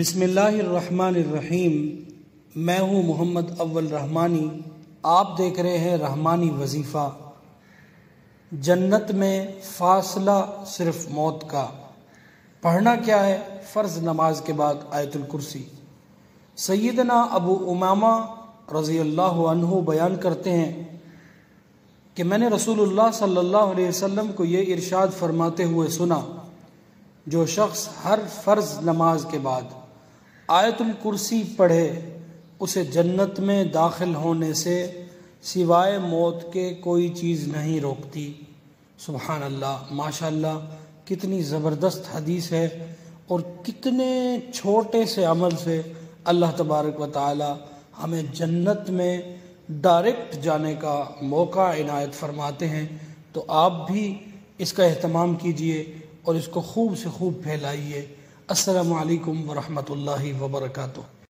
بسم اللہ الرحمن الرحیم۔ میں ہوں محمد اول رحمانی، آپ دیکھ رہے ہیں رحمانی وظیفہ۔ جنت میں فاصلہ صرف موت کا۔ پڑھنا کیا ہے؟ فرض نماز کے بعد آیت الکرسی۔ سیدنا ابو امامہ رضی اللہ عنہ بیان کرتے ہیں کہ میں نے رسول اللہ صلی اللہ علیہ وسلم کو یہ ارشاد فرماتے ہوئے سنا، جو شخص ہر فرض نماز کے بعد آیت الکرسی پڑھے اسے جنت میں داخل ہونے سے سوائے موت کے کوئی چیز نہیں روکتی۔ سبحان اللہ، ماشاء اللہ، کتنی زبردست حدیث ہے، اور کتنے چھوٹے سے عمل سے اللہ تبارک و تعالی ہمیں جنت میں ڈائریکٹ جانے کا موقع عنایت فرماتے ہیں۔ تو آپ بھی اس کا اہتمام کیجئے اور اس کو خوب سے خوب پھیلائیے۔ السلام علیکم ورحمۃ اللہ وبرکاتہ۔